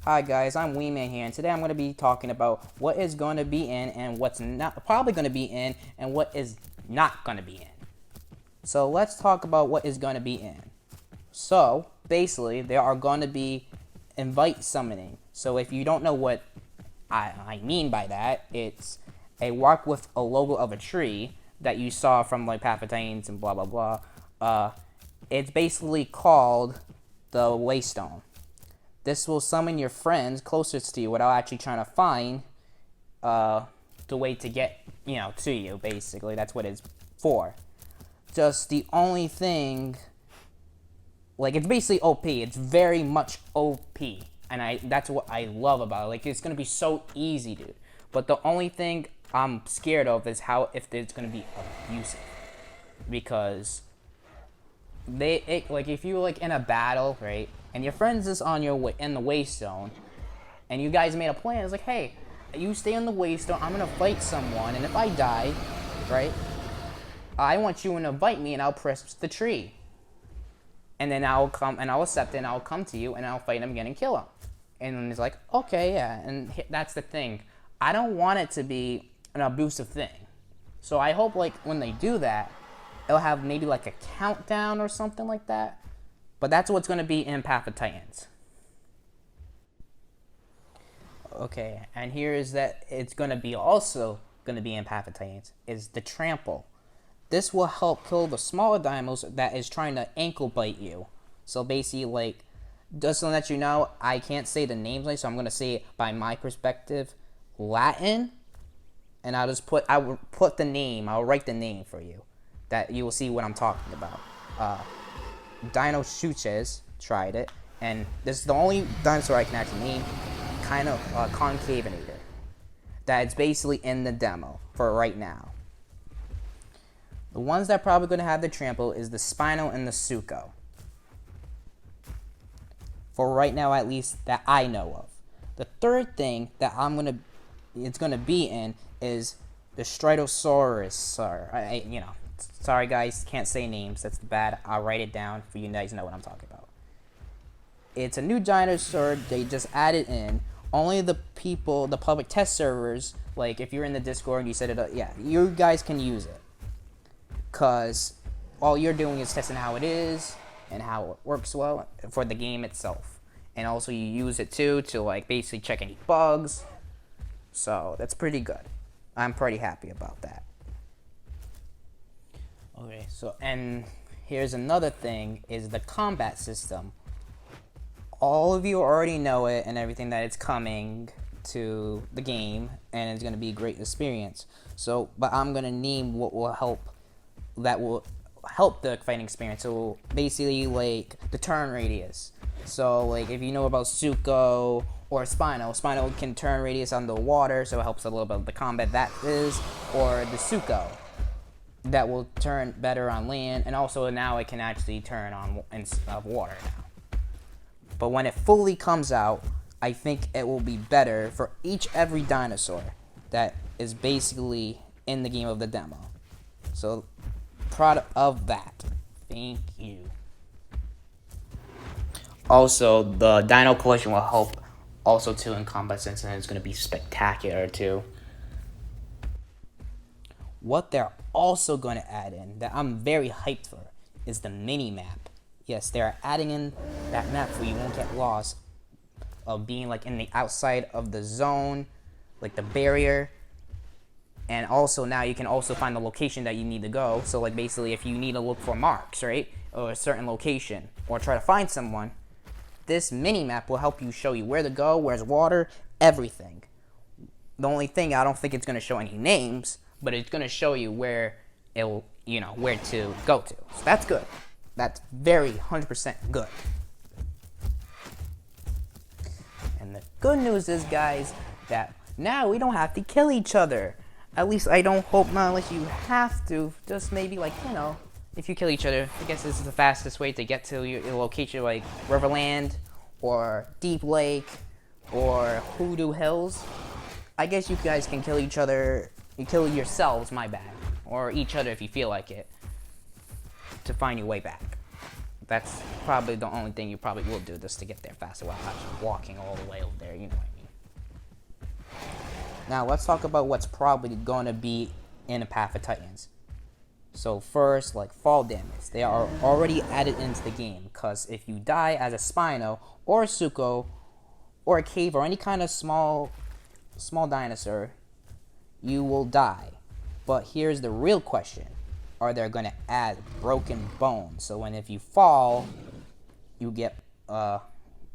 Hi guys, I'm Weeman here, and today I'm going to be talking about what is going to be in and what's not probably going to be in and what is not going to be in. So let's talk about what is going to be in. So basically, there are going to be invite summoning. So if you don't know what I mean by that, it's a rock with a logo of a tree that you saw from like Impatiens and blah blah blah. It's basically called the Waystone. This will summon your friends closest to you without actually trying to find the way to get, to you, basically. That's what it's for. Just the only thing, like, it's basically OP. It's very much OP. And that's what I love about it. Like, it's going to be so easy, dude. But the only thing I'm scared of is if it's going to be abusive. Because if you're like in a battle, right, and your friends is on in the Waystone, and you guys made a plan, it's like, hey, you stay on the Waystone, I'm gonna fight someone, and if I die, right, I want you to invite me, and I'll press the tree, and then I'll come and I'll accept it, and I'll come to you, and I'll fight him again and kill him. And then it's like, okay, yeah, and that's the thing. I don't want it to be an abusive thing, so I hope like when they do that, it'll have maybe like a countdown or something like that. But that's what's going to be in Path of Titans. Okay, and here is that it's going to be also going to be in Path of Titans is the Trample. This will help kill the smaller dynamos that is trying to ankle bite you. So basically, like, just to let you know, I can't say the names, so I'm going to say it by my perspective, Latin, and I will put the name, I'll write the name for you, that you will see what I'm talking about. Dino Chuches tried it, and this is the only dinosaur I can actually name, kind of Concavinator. That it's basically in the demo for right now. The ones that are probably going to have the trample is the Spino and the Suco. For right now, at least, that I know of. The third thing that it's going to be in is the Stratosaurus. Sorry guys, can't say names, that's bad. I'll write it down for you guys to know what I'm talking about. It's a new dinosaur they just added in. Only the public test servers, like if you're in the Discord and you set it up, yeah, you guys can use it. Because all you're doing is testing how it is and how it works well for the game itself. And also you use it too to like basically check any bugs. So that's pretty good. I'm pretty happy about that. Okay, so, and here's another thing, is the combat system. All of you already know it and everything, that it's coming to the game, and it's going to be a great experience. So, but I'm going to name what will help the fighting experience. So, basically, like, the turn radius. So, like, if you know about Suco or Spino can turn radius on the water, so it helps a little bit with the combat that is, or the Suco, that will turn better on land, and also now it can actually turn on water now. But when it fully comes out, I think it will be better for every dinosaur that is basically in the game of the demo. So, proud of that. Thank you. Also, the Dino Collection will help also too in combat, since it's going to be spectacular too. What they're also going to add in, that I'm very hyped for, is the mini-map. Yes, they're adding in that map so you won't get lost of being like in the outside of the zone, like the barrier. And also now you can also find the location that you need to go. So like basically if you need to look for marks, right, or a certain location, or try to find someone, this mini-map will help you show you where to go, where's water, everything. The only thing, I don't think it's going to show any names, but it's going to show you where where to go to. So that's good. That's very 100% good. And the good news is, guys, that now we don't have to kill each other. At least I don't hope not, unless you have to. Just maybe like, if you kill each other, I guess this is the fastest way to get to your location, like Riverland or Deep Lake or Hoodoo Hills. I guess you guys can kill each other. You kill yourselves, my bad, or each other if you feel like it, to find your way back. That's probably the only thing you probably will do just to get there faster while actually walking all the way over there, you know what I mean. Now let's talk about what's probably going to be in a Path of Titans. So first, like fall damage, they are already added into the game, because if you die as a Spino or a Suko or a cave or any kind of small dinosaur, you will die. But here's the real question. Are they going to add broken bones? So if you fall, you get your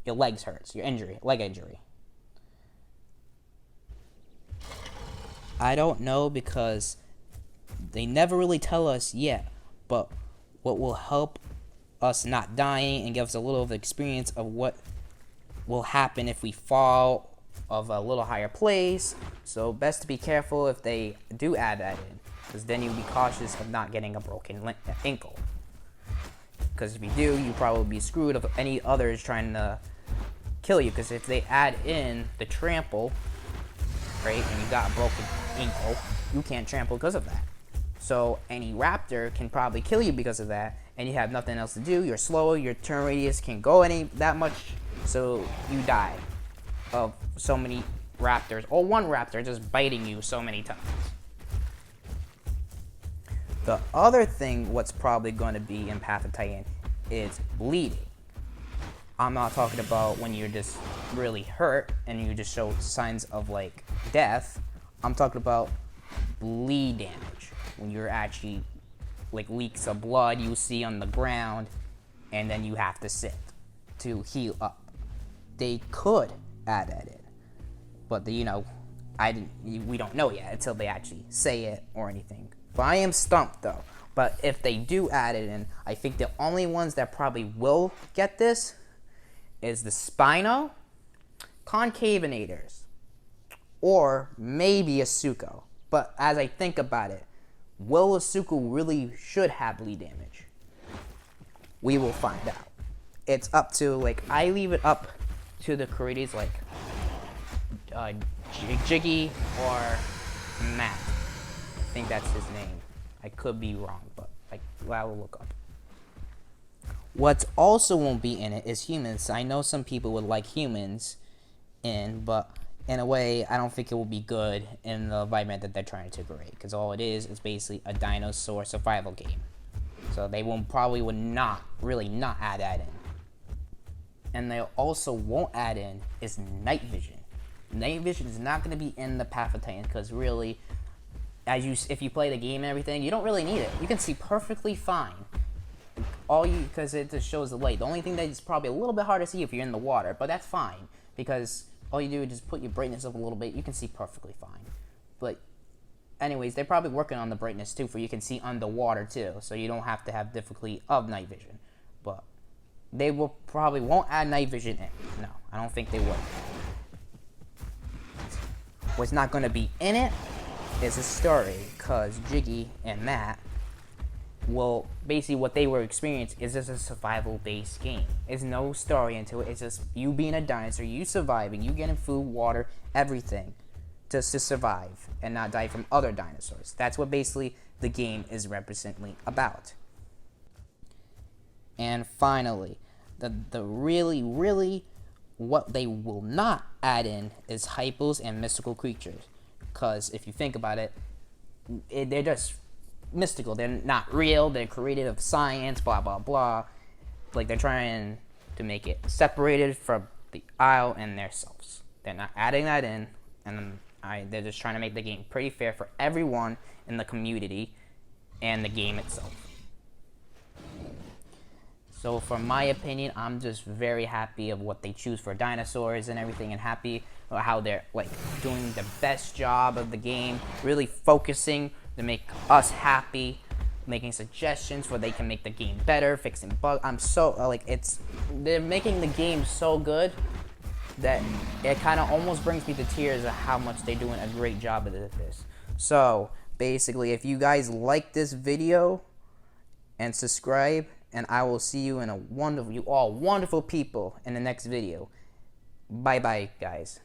legs hurts, leg injury. I don't know, because they never really tell us yet, but what will help us not dying and give us a little of the experience of what will happen if we fall of a little higher place. So best to be careful if they do add that in, because then you'll be cautious of not getting a broken ankle. Because if you do, you probably be screwed of any others trying to kill you. Because if they add in the trample, right, and you got a broken ankle, you can't trample because of that. So any raptor can probably kill you because of that, and you have nothing else to do. You're slower, your turn radius can't go that much, so you die of so many raptors, or one raptor just biting you so many times. The other thing what's probably going to be in Path of Titan is bleeding. I'm not talking about when you're just really hurt and you just show signs of like death. I'm talking about bleed damage. When you're actually like leaks of blood you see on the ground, and then you have to sit to heal up. They could add that in, but we don't know yet until they actually say it or anything. But I am stumped though. But if they do add it in, I think the only ones that probably will get this is the Spino, Concavenators, or maybe a Suko. But as I think about it, will a Suko really should have bleed damage? We will find out. It's up to, I leave it up to the creators like Jiggy or Matt. I think that's his name. I could be wrong, but I will look up. What also won't be in it is humans. I know some people would like humans in, but in a way, I don't think it will be good in the environment that they're trying to create, because all it is basically a dinosaur survival game. So they probably would not add that in. And they also won't add in is night vision. Night vision is not going to be in the Path of Titan, because really, if you play the game and everything, you don't really need it. You can see perfectly fine. Because it just shows the light. The only thing that is probably a little bit hard to see if you're in the water, but that's fine, because all you do is just put your brightness up a little bit. You can see perfectly fine. But anyways, they're probably working on the brightness too, for you can see underwater too, so you don't have to have difficulty of night vision. But they won't add night vision in. No, I don't think they would. What's not going to be in it is a story, because Jiggy and Matt basically what they were experiencing is just a survival-based game. There's no story into it. It's just you being a dinosaur, you surviving, you getting food, water, everything, just to survive and not die from other dinosaurs. That's what basically the game is representing about. And finally, the really what they will not add in is hypos and mystical creatures, because if you think about it, they're just mystical. They're not real. They're created of science, blah blah blah. They're trying to make it separated from the Isle and themselves. They're not adding that in, and they're just trying to make the game pretty fair for everyone in the community and the game itself. So for my opinion, I'm just very happy of what they choose for dinosaurs and everything, and happy about how they're doing the best job of the game, really focusing to make us happy, making suggestions where they can make the game better, fixing bugs. I'm so they're making the game so good that it kind of almost brings me to tears of how much they're doing a great job of this. So basically, if you guys like this video and subscribe, and I will see you in you all wonderful people in the next video. Bye bye, guys.